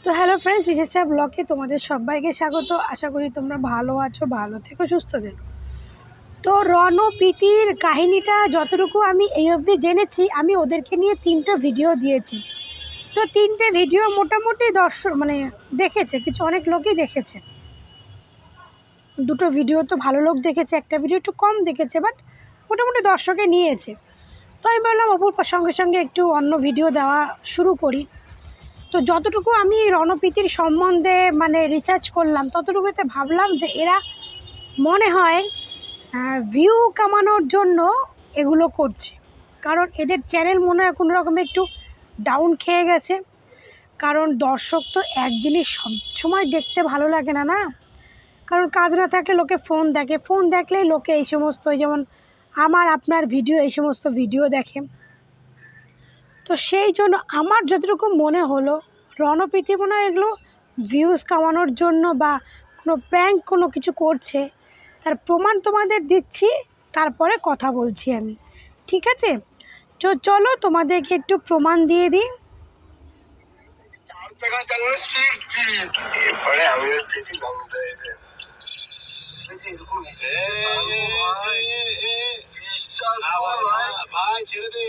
তো hello friends, বিশেষা ব্লগে তোমাদের সবাইকে স্বাগত। আশা করি তোমরা ভালো আছো, ভালো থেকো, সুস্থ থেকো। তো রণ প্রীতির কাহিনীটা যতটুকু আমি এই অবধি জেনেছি, আমি ওদেরকে নিয়ে 3টে ভিডিও দিয়েছি। তো 3টে ভিডিও মোটামুটি দর্শক দেখেছে, কিছু অনেক লোকই দেখেছে। 2টো ভিডিও তো ভালো লোক দেখেছে, একটা ভিডিও একটু কম দেখেছে, বাট মোটামুটি দর্শকে নিয়েছে। তো আমি ভাবলাম অপুর সঙ্গে সঙ্গে একটু অন্য ভিডিও দেওয়া শুরু করি। তো যতটুকু আমি রণপ্রীতির সম্বন্ধে রিসার্চ করলাম, ততটুকুতে ভাবলাম যে এরা মনে হয় ভিউ কামানোর জন্য এগুলো করছে। কারণ এদের চ্যানেল মনে হয় কোনো রকমে একটু ডাউন খেয়ে গেছে। কারণ দর্শক তো এক জিনিস সবসময় দেখতে ভালো লাগে না, না? কারণ কাজ না থাকলে লোকে ফোন দেখে, ফোন দেখলেই লোকে এই সমস্ত, যেমন আমার আপনার ভিডিও, এই সমস্ত ভিডিও দেখে। তো সেই জন্য আমার যতটুকু মনে হলো, রণপ্রীতি মনে হয় এগুলো ভিউজ কামানোর জন্য বা কোনো প্র্যাঙ্ক কোনো কিছু করছে। তার প্রমাণ তোমাদের দিচ্ছি, তারপরে কথা বলছি আমি, ঠিক আছে? তো চলো তোমাদেরকে একটু প্রমাণ দিয়ে দিই। ভাই ছেড়ে দে,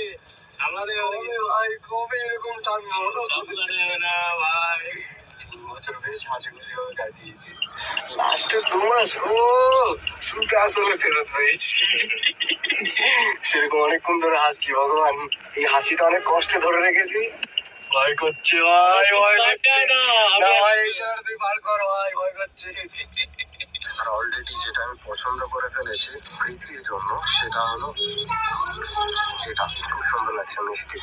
সামলাতে হবে ভাই, কবে এরকম টানবো সামলাতে হবে না ভাই। 3 বছর বেশ হাসি খুশি ভাবে কাটিয়েছি, লাস্টের 2 মাস সুখে আসলে ফেরত হয়েছি। সেরকম অনেকক্ষণ ধরে হাসছি, ভগবান এই হাসিটা অনেক কষ্টে ধরে রেখেছি। ভয় করছে ভাই, ভয় করছে না ভাই, তুই বার কর ভাই, ভয় করছে। আর অলরেডি যেটা আমি পছন্দ করে ফেলেছি প্রীতির জন্য, সেটা হলো এটা। খুব সুন্দর লাগছে, মিষ্টি।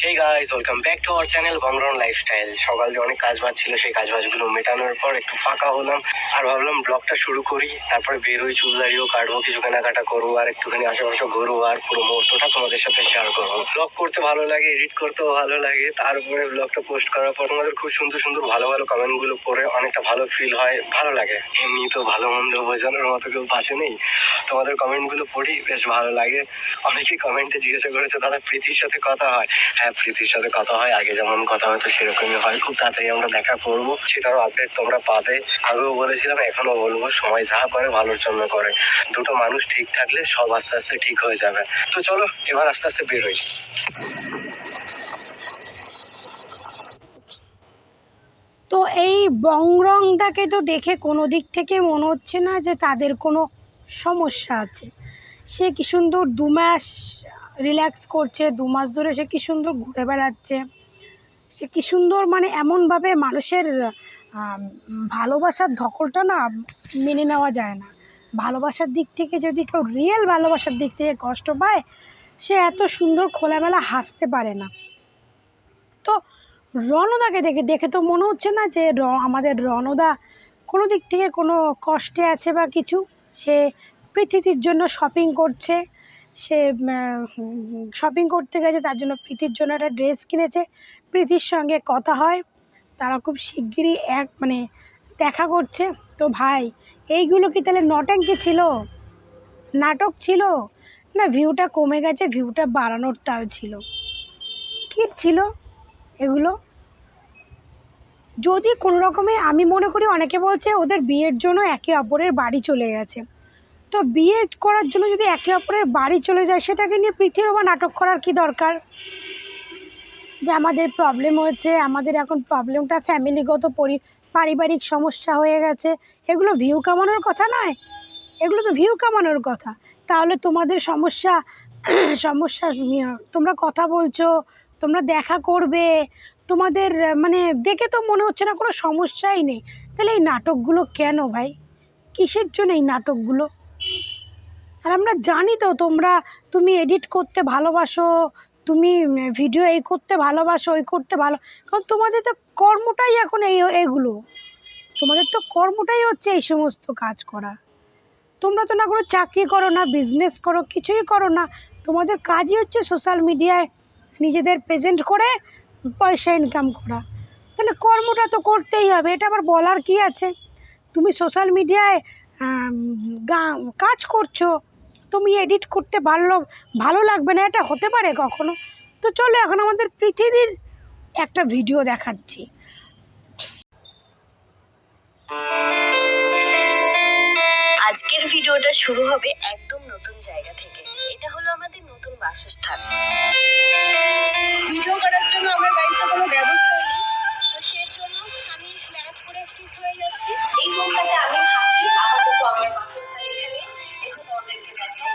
Hey guys, welcome back to our channel বংরন লাইফস্টাইল। সকালে অনেক কাজ বাজ ছিল, সেই কাজ বাজগুলো মেটানোর পর একটু ফাঁকা হলাম, আর ভাবলাম ব্লগটা শুরু করি। তারপরে বেরোই, চুল দাড়িও কাটবো, কিছু কেনাকাটা করবো, আর একটুখানি আশেপাশে ঘুরবো, আর পুরো মুহূর্তটা তোমাদের সাথে শেয়ার করবো। ব্লগ করতে ভালো লাগে, এডিট করতেও ভালো লাগে। তারপরে ব্লগটা পোস্ট করার পর তোমাদের খুব সুন্দর সুন্দর ভালো ভালো কমেন্ট গুলো পড়ে অনেকটা ভালো ফিল হয়, ভালো লাগে। এমনি তো ভালো মন্দ বোঝানোর মতো কেউ পাশে নেই, তোমাদের কমেন্ট গুলো পড়ি, বেশ ভালো লাগে। অনেকেই কমেন্টে জিজ্ঞাসা করেছে, দাদা প্রীতির সাথে কথা হয়? হ্যাঁ, প্রীতির সাথে কথা হয়, আগে যেমন কথা হতো সেরকমই হয়। খুব তাড়াতাড়ি আমরা দেখা করবো, সেটারও আপডেট তোমরা পাবে। আগেও বলেছিলাম, এখনো বলবো, সময় যা করে ভালোর জন্য করে। দুটো মানুষ ঠিক থাকলে সব আস্তে আস্তে ঠিক হয়ে যাবে। তো চলো এবার আস্তে আস্তে বের হই। তো এই বংরংদাকে তো দেখে কোনো দিক থেকে মনে হচ্ছে না যে তাদের কোনো সমস্যা আছে। সে কি সুন্দর 2 মাস রিল্যাক্স করছে, 2 মাস ধরে সে কি সুন্দর ঘুরে বেড়াচ্ছে, সে কি সুন্দর এমনভাবে মানুষের ভালোবাসার ধকলটা না মেনে নেওয়া যায় না। ভালোবাসার দিক থেকে যদি কেউ রিয়েল ভালোবাসার দিক থেকে কষ্ট পায়, সে এত সুন্দর খোলামেলা হাসতে পারে না। তো রণদাকে দেখে দেখে তো মনে হচ্ছে না যে আমাদের রণদা কোনো দিক থেকে কোনো কষ্টে আছে বা কিছু। সে প্রীতির জন্য শপিং করছে, সে শপিং করতে গেছে, তার জন্য প্রীতির জন্য একটা ড্রেস কিনেছে। প্রীতির সঙ্গে কথা হয়, তারা খুব শিগগিরই দেখা করছে। তো ভাই, এইগুলো কি তাহলে নটাঙ্কি ছিল, নাটক ছিল, না ভিউটা কমে গেছে, ভিউটা বাড়ানোর তাল ছিল, কী ছিল এগুলো? যদি কোনো রকমে, আমি মনে করি অনেকে বলছে ওদের বিয়ের জন্য একে অপরের বাড়ি চলে গেছে। তো বিয়ে করার জন্য যদি একে অপরের বাড়ি চলে যায়, সেটাকে নিয়ে পৃথিবীর বা নাটক করার কি দরকার? যে আমাদের প্রবলেম হয়েছে, আমাদের এখন প্রবলেমটা ফ্যামিলিগত পারিবারিক সমস্যা হয়ে গেছে, এগুলো ভিউ কামানোর কথা নয়, এগুলো তো ভিউ কামানোর কথা। তাহলে তোমাদের সমস্যা সমস্যা তোমরা কথা বলছো, তোমরা দেখা করবে, তোমাদের দেখে তো মনে হচ্ছে না কোনো সমস্যাই নেই। তাহলে এই নাটকগুলো কেন ভাই? কিসের জন্য এই নাটকগুলো? আর আমরা জানি তো তুমি এডিট করতে ভালোবাসো, তুমি ভিডিও এই করতে ভালোবাসো, ওই করতে ভালো, কারণ তোমাদের তো কর্মটাই এখন এইগুলো, তোমাদের তো কর্মটাই হচ্ছে এই সমস্ত কাজ করা। তোমরা তো না কোনো চাকরি করো, না বিজনেস করো, কিছুই করো না, তোমাদের কাজই হচ্ছে সোশ্যাল মিডিয়ায় নিজেদের প্রেজেন্ট করে পয়সা ইনকাম করা। তাহলে কর্মটা তো করতেই হবে, এটা আবার বলার কি আছে? তুমি সোশ্যাল মিডিয়ায় কাজ করছো, তুমি এডিট করতে ভালো লাগবে না, এটা হতে পারে কখনো? তো চলো এখন আমাদের পৃথিবীর একটা ভিডিও দেখাচ্ছি। আজকের ভিডিওটা শুরু হবে একদম নতুন জায়গা থেকে। এটা হলো আমাদের নতুন বাসস্থান। ভিডিও করার জন্য আমার বাড়িতে কোনো ব্যবস্থা নেই, তো সেই জন্য আমি ব্যারাকপুরে শিফট হয়ে যাচ্ছি। এই রুমটাতে আমি থাকি আপাতত আমার বাসস্থান এখানে। এসে তোমাদেরকে দেখাই।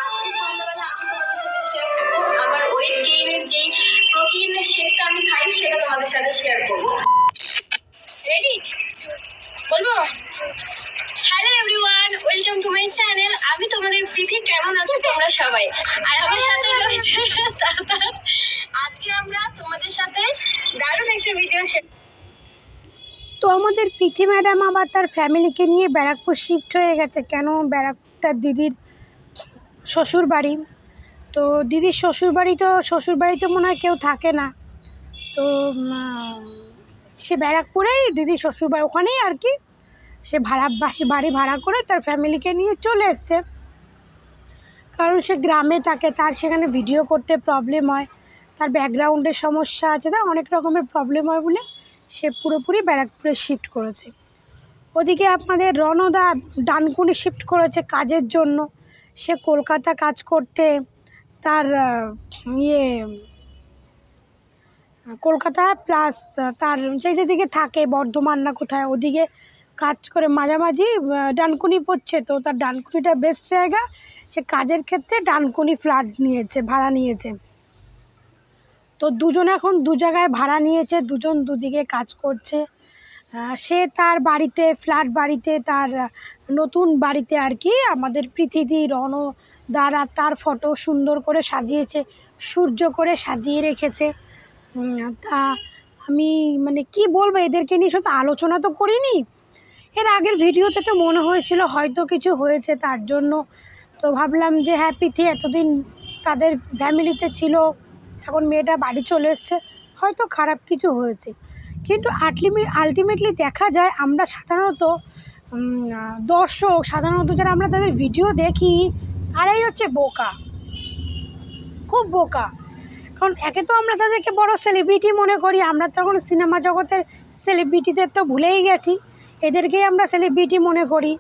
আজকে সন্ধ্যাবেলা আমি তোমাদের সাথে শেয়ার করবো আমার ওয়েট গেইনের যে প্রোটিনের শেকটা আমি খাই, সেটা তোমাদের সাথে শেয়ার করবো। রেডি? বলবো? Hello everyone, welcome to my channel. আমি তোমাদের প্রীতি। কেমন আছো তোমরা সবাই? আর আমার সাথে রয়েছে দাদা। আজকে আমরা তোমাদের সাথে দারুণ একটা ভিডিও শেয়ার। তো আমাদের প্রীতি ম্যাডাম আবার তার ফ্যামিলিকে নিয়ে ব্যারাকপুর শিফট হয়ে গেছে। কেন? ব্যারাকপুর তার দিদির শ্বশুর বাড়ি। তো দিদির শ্বশুরবাড়িতে মনে হয় কেউ থাকে না। তো সে ব্যারাকপুরেই দিদির শ্বশুরবাড়ি, ওখানেই আর কি সে বাড়ি ভাড়া করে তার ফ্যামিলিকে নিয়ে চলে এসছে। কারণ সে গ্রামে থাকে, তার সেখানে ভিডিও করতে প্রবলেম হয়, তার ব্যাকগ্রাউন্ডের সমস্যা আছে, তার অনেক রকমের প্রবলেম হয় বলে সে পুরোপুরি ব্যারাকপুরে শিফট করেছে। ওদিকে আপনাদের রণদা ডানকুনি শিফট করেছে কাজের জন্য। সে কলকাতা কাজ করতে, তার কলকাতা প্লাস তার সেই যেদিকে থাকে বর্ধমান না কোথায়, ওদিকে কাজ করে মাঝামাঝি ডানকুনি পড়ছে। তো তার ডানকুনিটা বেস্ট জায়গা, সে কাজের ক্ষেত্রে ডানকুনি ফ্ল্যাট নিয়েছে, ভাড়া নিয়েছে। তো দুজন এখন দু জায়গায় ভাড়া নিয়েছে, দুজন দুদিকে কাজ করছে। সে তার বাড়িতে, ফ্ল্যাট বাড়িতে, তার নতুন বাড়িতে আর কি আমাদের পৃথিবী দ্বারা তার ফটো সুন্দর করে সাজিয়েছে, সূর্য করে সাজিয়ে রেখেছে। তা আমি মানে কি বলবো, এদেরকে নিয়ে শুধু আলোচনা তো করিনি, এর আগের ভিডিওতে তো মনে হয়েছিল হয়তো কিছু হয়েছে তার জন্য। তো ভাবলাম যে হ্যাঁ, পৃথি এতদিন তাদের ফ্যামিলিতে ছিল, এখন মেয়েটা বাড়ি চলে এসছে, হয়তো খারাপ কিছু হয়েছে। কিন্তু আলটিমেটলি দেখা যায় আমরা সাধারণত দর্শক, সাধারণত যারা আমরা তাদের ভিডিও দেখি, তারাই হচ্ছে বোকা, খুব বোকা। কারণ একে তো আমরা তাদেরকে বড় সেলিব্রিটি মনে করি, আমরা তখন সিনেমা জগতের সেলিব্রিটিদের তো ভুলেই গেছি, এদেরকেই আমরা সেলিব্রিটি মনে করি।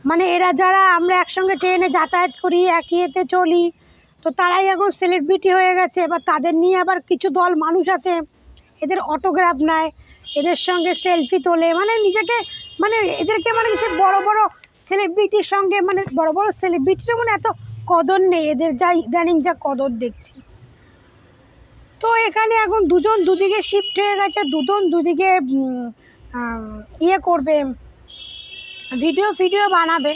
মানে এরা যারা আমরা একসঙ্গে ট্রেনে যাতায়াত করি, একই এতে চলি, তো তারাই এখন সেলিব্রিটি হয়ে গেছে। এবার তাদের নিয়ে আবার কিছু দল মানুষ আছে, এদের অটোগ্রাফ নেয়, এদের সঙ্গে সেলফি তোলে, মানে নিজেকে মানে এদেরকে মানে সে বড় বড় সেলিব্রিটির সঙ্গে, মানে বড় বড় সেলিব্রিটির মানে এত কদর নেই এদের, যা ইদানিং যা কদর দেখছি। তো এখানে এখন দুজন দুদিকে শিফট হয়ে গেছে, দুজন দুদিকে করবে, ভিডিও বানাবে।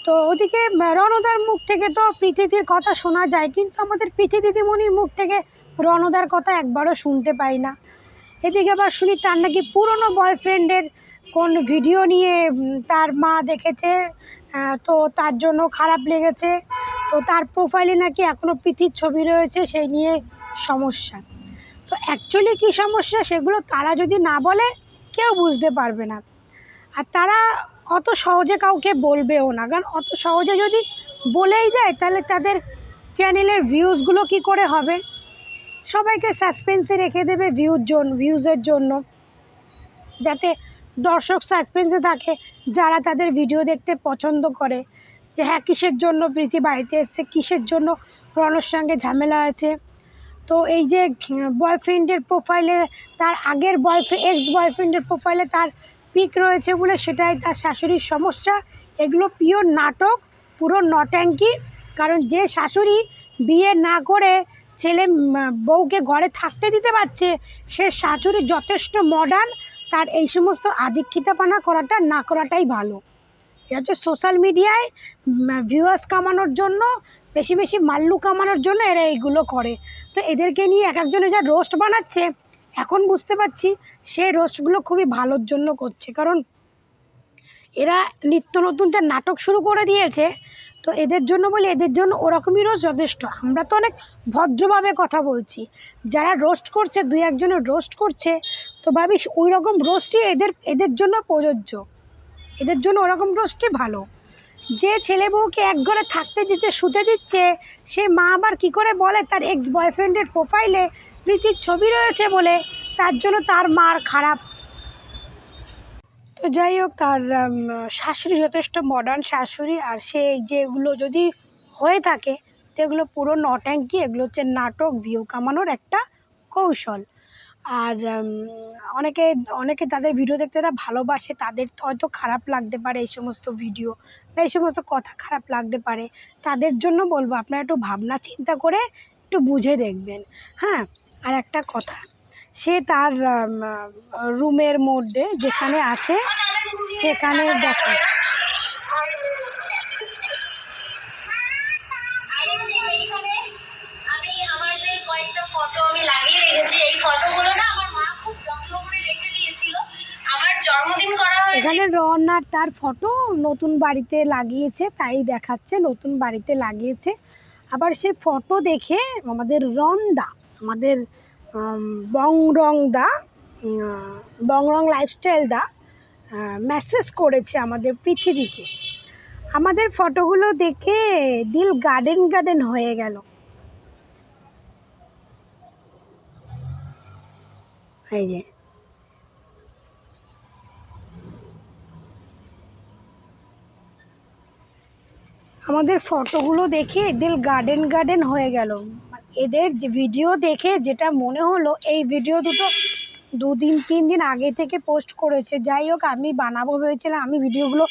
তো ওদিকে রণদার মুখ থেকে তো প্রীতিদির কথা শোনা যায়, কিন্তু আমাদের প্রীতি দিদিমণির মুখ থেকে রণদার কথা একবারও শুনতে পাই না। এদিকে আবার শুনি তার নাকি পুরনো বয়ফ্রেন্ডের কোন ভিডিও নিয়ে তার মা দেখেছে, তো তার জন্য খারাপ লেগেছে। তো তার প্রোফাইলে নাকি এখনও প্রীতির ছবি রয়েছে, সেই নিয়ে সমস্যা। তো অ্যাকচুয়ালি কী সমস্যা সেগুলো তারা যদি না বলে কেউ বুঝতে পারবে না, আর তারা অত সহজে কাউকে বলবেও না। কারণ অত সহজে যদি বলেই দেয় তাহলে তাদের চ্যানেলের ভিউজগুলো কি করে হবে, সবাইকে সাসপেন্সে রেখে দেবে ভিউজের জন্য, যাতে দর্শক সাসপেন্সে থাকে, যারা তাদের ভিডিও দেখতে পছন্দ করে, যে হ্যাঁ কিসের জন্য প্রীতি বাড়িতে এসছে, কিসের জন্য রণর সঙ্গে ঝামেলা আছে। তো এই যে বয়ফ্রেন্ডের প্রোফাইলে, তার আগের এক্স বয়ফ্রেন্ডের প্রোফাইলে তার পিক রয়েছে বলে সেটাই তার শাশুড়ির সমস্যা। এগুলো পিওর নাটক, পুরো নট্যাঙ্কি। কারণ যে শাশুড়ি বিয়ে না করে ছেলে বউকে ঘরে থাকতে দিতে পারছে, সে শাশুড়ি যথেষ্ট মডার্ন, তার এই সমস্ত আদিক্ষিতাপানা করাটা না করাটাই ভালো। এটা হচ্ছে সোশ্যাল মিডিয়ায় ভিউয়ার্স কামানোর জন্য, বেশি বেশি মাল্লু কামানোর জন্য এরা এইগুলো করে। তো এদেরকে নিয়ে এক একজনে যা রোস্ট বানাচ্ছে, এখন বুঝতে পারছি সেই রোস্টগুলো খুবই ভালোর জন্য করছে। কারণ এরা নিত্য নতুন যা নাটক শুরু করে দিয়েছে, তো এদের জন্য বলি, এদের জন্য ওরকমই রোস্ট যথেষ্ট। আমরা তো অনেক ভদ্রভাবে কথা বলছি, যারা রোস্ট করছে, দুই একজনের রোস্ট করছে, তো ভাবিস ওই রকম রোস্টই এদের জন্য প্রযোজ্য, এদের জন্য ওরকম রোস্টই ভালো। যে ছেলে বউকে এক ঘরে থাকতে দিচ্ছে, শুতে দিচ্ছে, সে মা আবার কী করে বলে তার এক্স বয়ফ্রেন্ডের প্রোফাইলে প্রীতির ছবি রয়েছে বলে তার জন্য তার মার খারাপ, তো যাই হোক, তার শাশুড়ি যথেষ্ট মডার্ন শাশুড়ি, আর সে যেগুলো যদি হয়ে থাকে তো এগুলো পুরো নট্যাঙ্কি, এগুলো হচ্ছে নাটক, ভিউ কামানোর একটা কৌশল। আর অনেকে অনেকে তাদের ভিডিও দেখতে তারা ভালোবাসে, তাদের হয়তো খারাপ লাগতে পারে এই সমস্ত ভিডিও বা এই সমস্ত কথা খারাপ লাগতে পারে, তাদের জন্য বলবো আপনারা একটু ভাবনা চিন্তা করে একটু বুঝে দেখবেন। হ্যাঁ, আর একটা কথা, সে তার রুমের মধ্যে যেখানে আছে সেখানে দেখো, আমি আমাদের কয়েকটা ফটো আমি লাগিয়ে রেখেছি। এই ফটোগুলো না আমার মা খুব যত্ন করে রেখে দিয়েছিল। আমার জন্মদিন করা হয়েছে। এখানে রন আর তার ফটো নতুন বাড়িতে লাগিয়েছে, তাই দেখাচ্ছে নতুন বাড়িতে লাগিয়েছে। আবার সে ফটো দেখে আমাদের রনদা, আমাদের বংরং দা, বংরং লাইফস্টাইল দা মেসেজ করেছে আমাদের পৃথিবীকে। আমাদের ফটোগুলো দেখে দিল গার্ডেন গার্ডেন হয়ে গেল। এই যে আমাদের ফটোগুলো দেখে দিল গার্ডেন গার্ডেন হয়ে গেল। এদের যে ভিডিও দেখে যেটা মনে হলো, এই ভিডিও দুটো 2-3 দিন আগে থেকে পোস্ট করেছে। যাই হোক, আমি বানাবো ভেবেছিলাম, আমি ভিডিওগুলো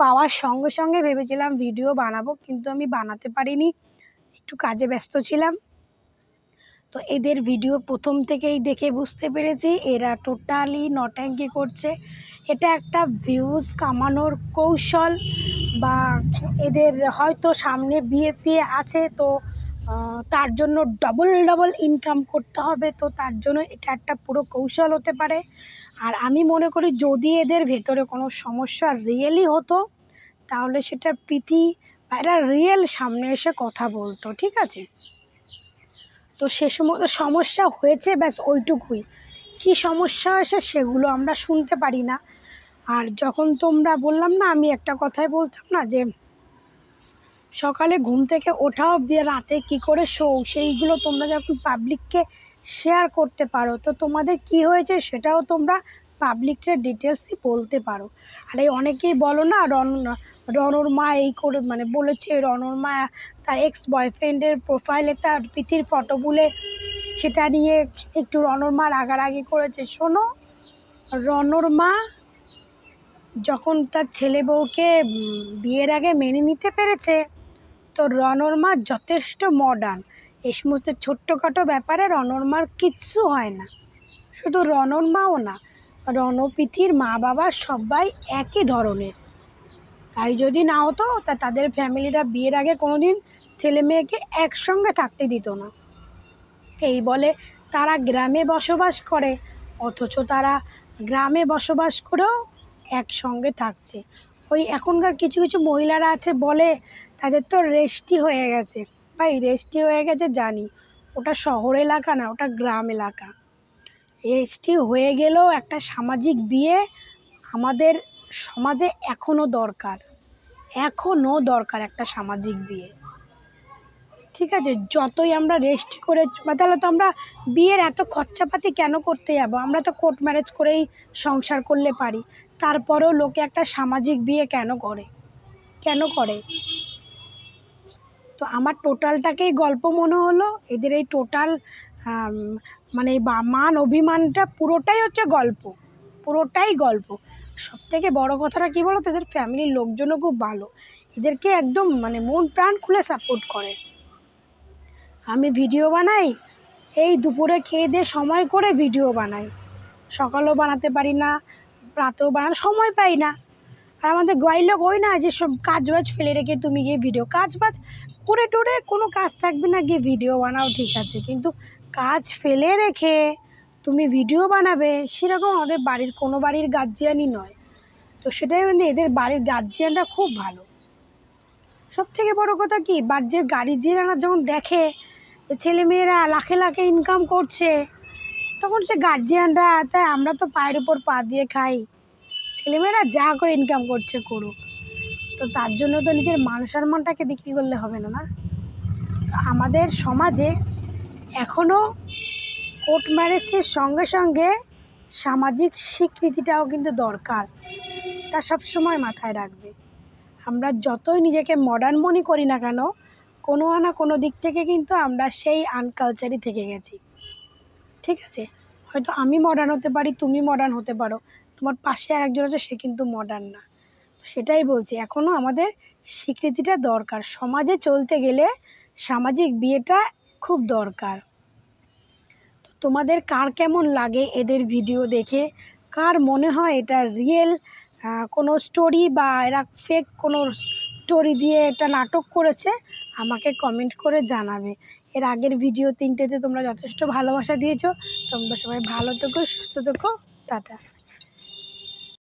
পাওয়ার সঙ্গে সঙ্গে ভেবেছিলাম ভিডিও বানাবো, কিন্তু আমি বানাতে পারিনি, একটু কাজে ব্যস্ত ছিলাম। তো এদের ভিডিও প্রথম থেকেই দেখে বুঝতে পেরেছি এরা টোটালি নট্যাঙ্কি করছে। এটা একটা ভিউজ কামানোর কৌশল, বা এদের হয়তো সামনে বিয়ে ফিয়ে আছে, তো তার জন্য ডবল ইনকাম করতে হবে, তো তার জন্য এটা একটা পুরো কৌশল হতে পারে। আর আমি মনে করি যদি এদের ভেতরে কোনো সমস্যা রিয়েলি হতো তাহলে সেটা প্রীতি বা এরা রিয়েল সামনে এসে কথা বলতো, ঠিক আছে? তো সে সময় সমস্যা হয়েছে, ব্যাস ওইটুকুই। কী সমস্যা হয়েছে সেগুলো আমরা শুনতে পারি না। আর যখন তোমরা বললাম না, আমি একটা কথাই বলতাম না যে সকালে ঘুম থেকে ওঠা অবধি রাতে কী করে শোও, সেইগুলো তোমরা যখন পাবলিককে শেয়ার করতে পারো তো তোমাদের কি হয়েছে সেটাও তোমরা পাবলিকের ডিটেলসই বলতে পারো। আর এই অনেকেই বলো না রনর মা এই করে মানে বলেছে, রনর মা তার এক্স বয়ফ্রেন্ডের প্রোফাইলে তার পিথির ফটো বলে সেটা নিয়ে একটু রনর মা রাগারাগি করেছে। শোনো, রনর মা যখন তার ছেলে বউকে বিয়ের আগে মেনে নিতে পেরেছে, তো রনর মা যথেষ্ট মডার্ন। এই সমস্ত ছোট্টখাটো ব্যাপারে রনর মার কিচ্ছু হয় না। শুধু রনর মাও না, রণপীতির মা বাবা সবাই একই ধরনের। তাই যদি না হতো তা তাদের ফ্যামিলিরা বিয়ের আগে কোনোদিন ছেলে মেয়েকে একসঙ্গে থাকতে দিত না। এই বলে তারা গ্রামে বসবাস করে, অথচ তারা গ্রামে বসবাস করেও একসঙ্গে থাকছে। ওই এখনকার কিছু কিছু মহিলারা আছে বলে তাদের তো রেস্টি হয়ে গেছে। ভাই, রেস্টি হয়ে গেছে জানি, ওটা শহর এলাকা না, ওটা গ্রাম এলাকা। রেস্টি হয়ে গেলেও একটা সামাজিক বিয়ে আমাদের সমাজে এখনও দরকার একটা সামাজিক বিয়ে, ঠিক আছে? যতই আমরা রেস্ট করে তাহলে তো আমরা বিয়ের এত খরচাপাতি কেন করতে যাবো? আমরা তো কোর্ট ম্যারেজ করেই সংসার করলে পারি। তারপরেও লোকে একটা সামাজিক বিয়ে কেন করে? তো আমার টোটালটাকেই গল্প মনে হলো। এদের এই টোটাল মানে মান অভিমানটা পুরোটাই হচ্ছে গল্প। সবথেকে বড় কথাটা কী বলো তো, এদের ফ্যামিলির লোকজনও খুব ভালো, এদেরকে একদম মানে মন প্রাণ খুলে সাপোর্ট করে। আমি ভিডিও বানাই, এই দুপুরে খেয়ে দিয়ে সময় করে ভিডিও বানাই, সকালেও বানাতে পারি না, রাতেও সময় পাই না। আর আমাদের লোক ওই না যে সব কাজবাজ ফেলে রেখে তুমি গিয়ে ভিডিও, কাজবাজ করে টোরে কোনো কাজ থাকবে না, গিয়ে ভিডিও বানাও, ঠিক আছে, কিন্তু কাজ ফেলে রেখে তুমি ভিডিও বানাবে সেরকম আমাদের কোনো বাড়ির গার্জিয়ানই নয়। তো সেটাই কিন্তু এদের বাড়ির গার্জিয়ানরা খুব ভালো। সব থেকে বড়ো কথা কি, বাড়ির গার্জিয়ানরা যখন দেখে যে ছেলেমেয়েরা লাখে লাখে ইনকাম করছে, তখন সে গার্জিয়ানরা, তাই আমরা তো পায়ের উপর পা দিয়ে খাই, ছেলেমেয়েরা যা করে ইনকাম করছে করুক, তো তার জন্য তো নিজের মান সম্মানটাকে বিক্রি করলে হবে না। আমাদের সমাজে এখনও কোর্ট ম্যারেজের সঙ্গে সঙ্গে সামাজিক স্বীকৃতিটাও কিন্তু দরকার, তা সবসময় মাথায় রাখবে। আমরা যতই নিজেকে মডার্ন মনে করি না কেন, কোনো না কোনো দিক থেকে কিন্তু আমরা সেই আনকালচারই থেকে গেছি। ঠিক আছে, হয়তো আমি মডার্ন হতে পারি, তুমি মডার্ন হতে পারো, তোমার পাশে আরেকজন আছে সে কিন্তু মডার্ন না। তো সেটাই বলছি, এখনও আমাদের স্বীকৃতিটা দরকার। সমাজে চলতে গেলে সামাজিক বিয়েটা খুব দরকার। তো তোমাদের কার কেমন লাগে এদের ভিডিও দেখে, কার মনে হয় এটা রিয়েল কোনো স্টোরি বা এরা ফেক কোনো স্টোরি দিয়ে এটা নাটক করেছে, আমাকে কমেন্ট করে জানাবে। এর আগের ভিডিও 3টেতে তোমরা যথেষ্ট ভালোবাসা দিয়েছো। তোমরা সবাই ভালো থেকো, সুস্থ থেকো, টাটা।